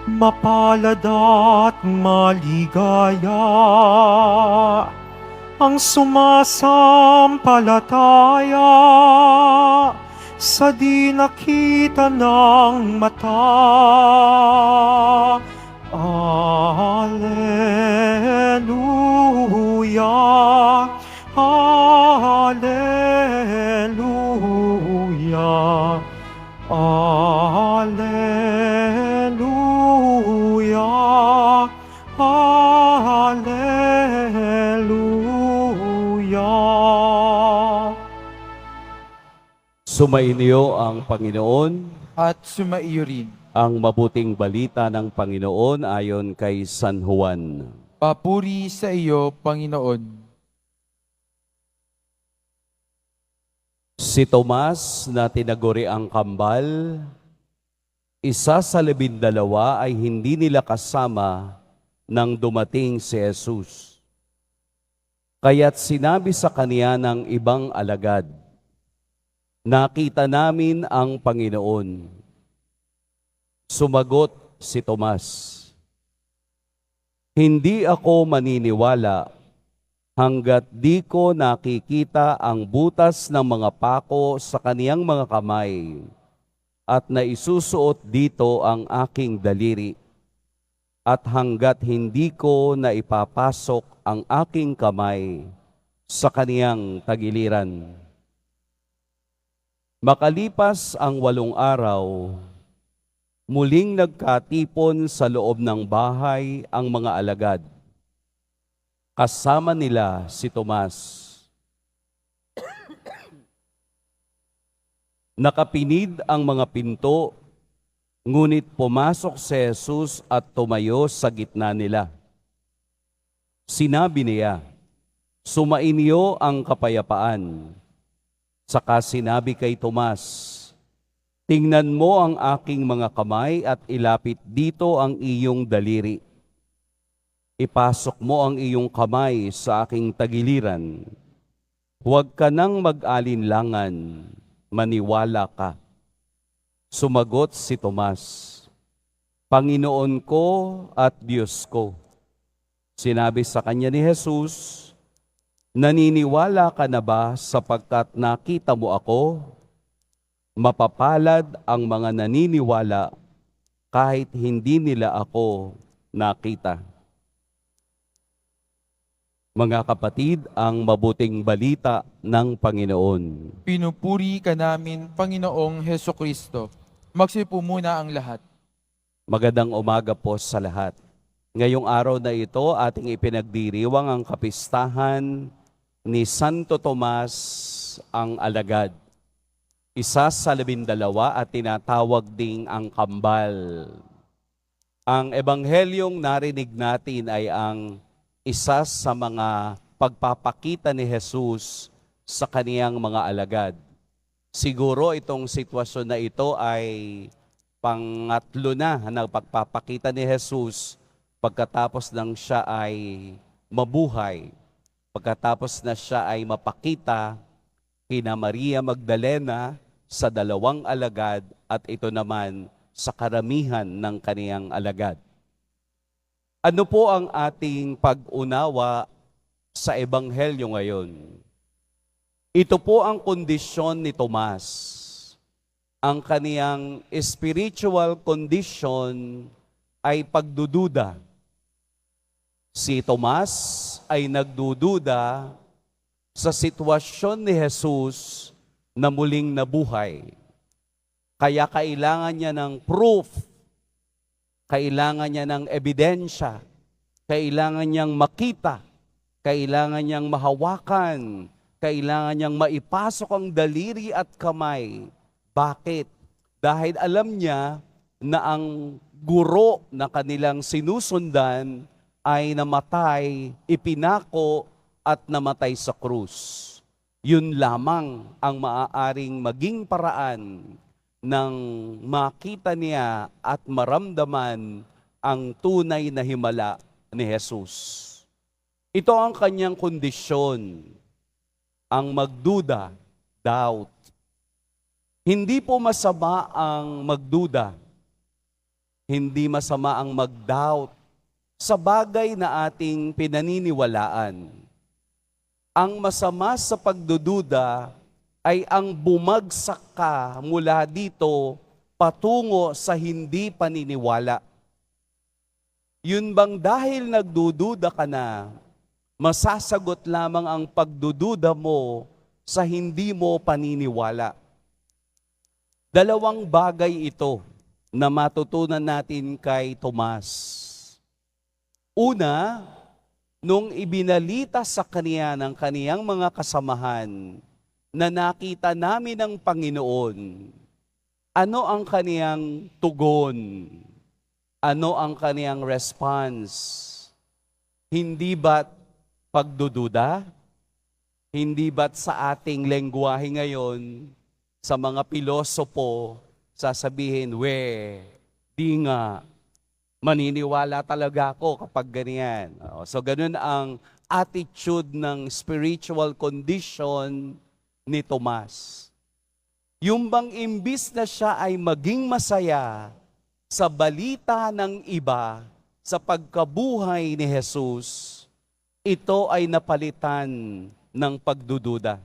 Mapalad at maligaya ang sumasampalataya sa di nakita ng mata. Alleluia, Alleluia, Alleluia, Alleluia. Sumainyo ang Panginoon, at sumaiyo rin. ang mabuting balita ng Panginoon ayon kay San Juan. Papuri sa iyo, Panginoon. Si Tomas na tinaguri ang kambal, isa sa 12 ay hindi nila kasama nang dumating si Jesus. Kaya't sinabi sa kaniya ng ibang alagad, "Nakita namin ang Panginoon." Sumagot si Tomas, "Hindi ako maniniwala hanggat di ko nakikita ang butas ng mga pako sa kaniyang mga kamay at naisusuot dito ang aking daliri at hanggat hindi ko naipapasok ang aking kamay sa kaniyang tagiliran." Makalipas ang 8 araw, muling nagkatipon sa loob ng bahay ang mga alagad. Kasama nila si Tomas. Nakapinid ang mga pinto, ngunit pumasok si Jesus at tumayo sa gitna nila. Sinabi niya, "Sumainyo ang kapayapaan." Saka sinabi kay Tomas, "Tingnan mo ang aking mga kamay at ilapit dito ang iyong daliri. Ipasok mo ang iyong kamay sa aking tagiliran. Huwag ka nang mag-alinlangan, maniwala ka." Sumagot si Tomas, "Panginoon ko at Diyos ko." Sinabi sa kanya ni Jesus, "Naniniwala ka na ba sapagkat nakita mo ako? Mapapalad ang mga naniniwala kahit hindi nila ako nakita." Mga kapatid, ang mabuting balita ng Panginoon. Pinupuri ka namin, Panginoong Hesukristo. Magsipo muna ang lahat. Magandang umaga po sa lahat. Ngayong araw na ito, ating ipinagdiriwang ang kapistahan ni Santo Tomas ang Alagad. Isa sa 12 at tinatawag ding ang kambal. Ang ebanghelyong narinig natin ay ang isa sa mga pagpapakita ni Jesus sa kaniyang mga alagad. Siguro itong sitwasyon na ito ay pangatlo na pagpapakita ni Jesus pagkatapos ng siya ay mabuhay, pagkatapos na siya ay mapakita kina Maria Magdalena sa 2 alagad at ito naman sa karamihan ng kaniyang alagad. Ano po ang ating pag-unawa sa Ebanghelyo ngayon? Ito po ang kondisyon ni Tomas. Ang kaniyang spiritual condition ay pagdududa. Si Tomas ay nagdududa sa sitwasyon ni Jesus na muling nabuhay. Kaya kailangan niya ng proof, kailangan niya ng ebidensya, kailangan niyang makita, kailangan niyang mahawakan, kailangan niyang maipasok ang daliri at kamay. Bakit? Dahil alam niya na ang guro na kanilang sinusundan ay namatay, ipinako at namatay sa krus. Yun lamang ang maaaring maging paraan ng makita niya at maramdaman ang tunay na himala ni Jesus. Ito ang kanyang kondisyon, ang magduda, doubt. Hindi po masama ang magduda. Hindi masama ang mag-doubt sa bagay na ating pinaniniwalaan. Ang masama sa pagdududa ay ang bumagsak ka mula dito patungo sa hindi paniniwala. Yun bang dahil nagdududa ka na, masasagot lamang ang pagdududa mo sa hindi mo paniniwala? Dalawang bagay ito na matutunan natin kay Tomas. Una, nung ibinalita sa kaniya ng kaniyang mga kasamahan na nakita namin ng Panginoon, ano ang kaniyang tugon? Ano ang kaniyang response? Hindi ba't pagdududa? Hindi ba't sa ating lengguwahe ngayon, sa mga pilosopo, sasabihin, di nga, maniniwala talaga ako kapag ganyan. So ganun ang attitude ng spiritual condition ni Tomas. Yung bang imbis na siya ay maging masaya sa balita ng iba, sa pagkabuhay ni Jesus, ito ay napalitan ng pagdududa.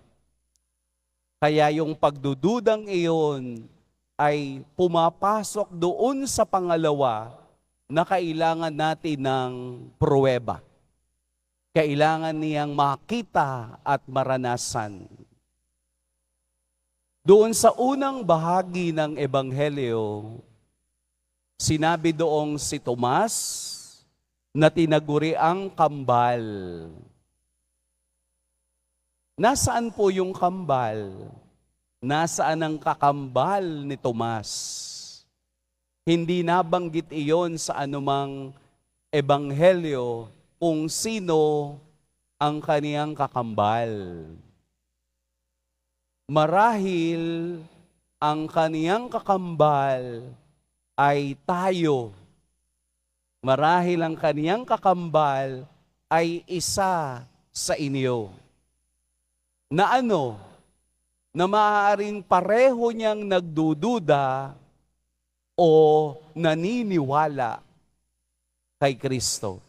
Kaya yung pagdududang iyon ay pumapasok doon sa pangalawa na kailangan natin ng pruweba. Kailangan niyang makita at maranasan. Doon sa unang bahagi ng Ebanghelyo, sinabi doong si Tomas na tinaguri ang kambal. Nasaan po yung kambal? Nasaan ang kakambal ni Tomas? Hindi nabanggit iyon sa anumang ebanghelyo kung sino ang kaniyang kakambal. Marahil ang kaniyang kakambal ay tayo. Marahil ang kaniyang kakambal ay isa sa inyo. Na ano? Na maaaring pareho niyang nagdududa o naniniwala kay Kristo.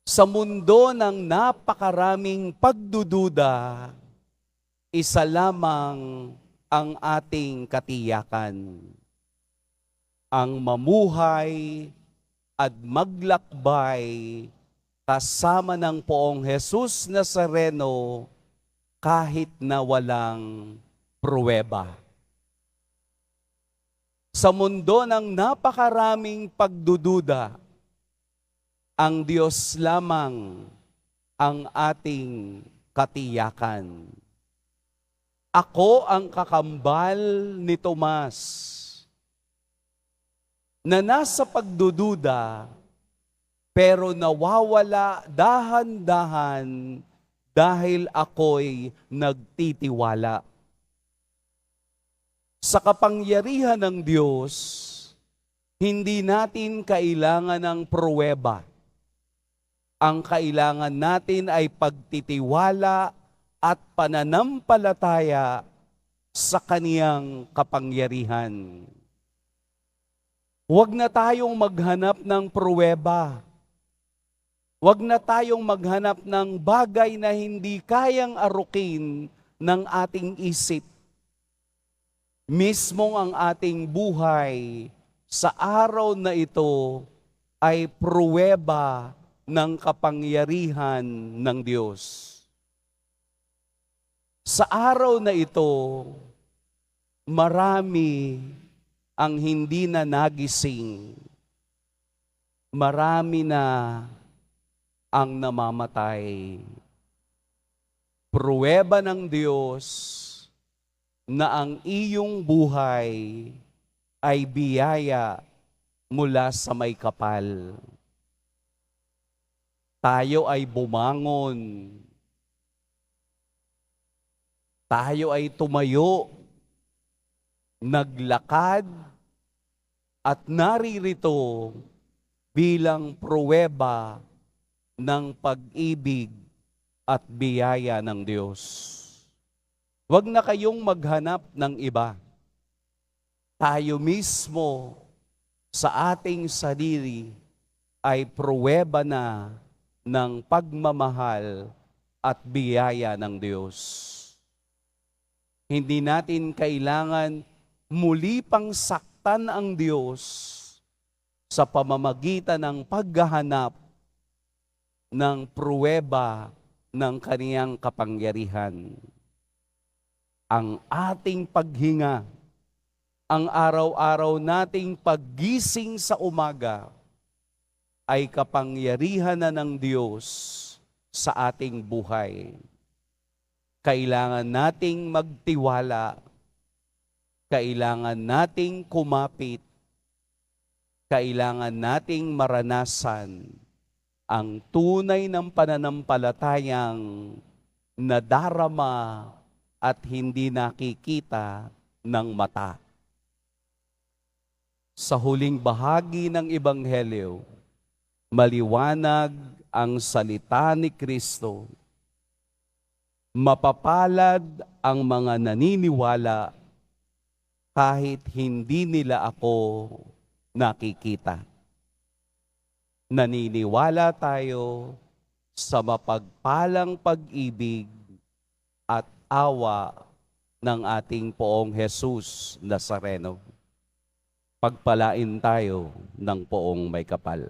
Sa mundo ng napakaraming pagdududa, isa lamang ang ating katiyakan. Ang mamuhay at maglakbay kasama ng Poong Jesus Nazareno kahit na walang pruweba. Sa mundo ng napakaraming pagdududa, ang Diyos lamang ang ating katiyakan. Ako ang kakambal ni Tomas na nasa pagdududa pero nawawala dahan-dahan dahil ako'y nagtitiwala. Sa kapangyarihan ng Diyos, hindi natin kailangan ng pruweba. Ang kailangan natin ay pagtitiwala at pananampalataya sa kaniyang kapangyarihan. Huwag na tayong maghanap ng pruweba. Huwag na tayong maghanap ng bagay na hindi kayang arukin ng ating isip. Mismong ang ating buhay sa araw na ito ay pruweba ng kapangyarihan ng Diyos. Sa araw na ito, marami ang hindi na nagising. Marami na ang namamatay. Pruweba ng Diyos na ang iyong buhay ay biyaya mula sa may kapal. Tayo ay bumangon. Tayo ay tumayo, naglakad, at naririto bilang pruweba ng pag-ibig at biyaya ng Diyos. Huwag na kayong maghanap ng iba. tayo mismo sa ating sarili ay pruweba na ng pagmamahal at biyaya ng Diyos. Hindi natin kailangan muli pang saktan ang Diyos sa pamamagitan ng paghahanap ng pruweba ng kaniyang kapangyarihan. Ang ating paghinga, ang araw-araw nating paggising sa umaga, ay kapangyarihan na ng Diyos sa ating buhay. Kailangan nating magtiwala, kailangan nating kumapit, kailangan nating maranasan ang tunay ng pananampalatayang nadarama at hindi nakikita ng mata. Sa huling bahagi ng Ebanghelyo, maliwanag ang salita ni Kristo. Mapapalad ang mga naniniwala kahit hindi nila ako nakikita. Naniniwala tayo sa mapagpalang pag-ibig at awa ng ating Poong Jesus Nazareno. Pagpalain tayo ng Poong May Kapal.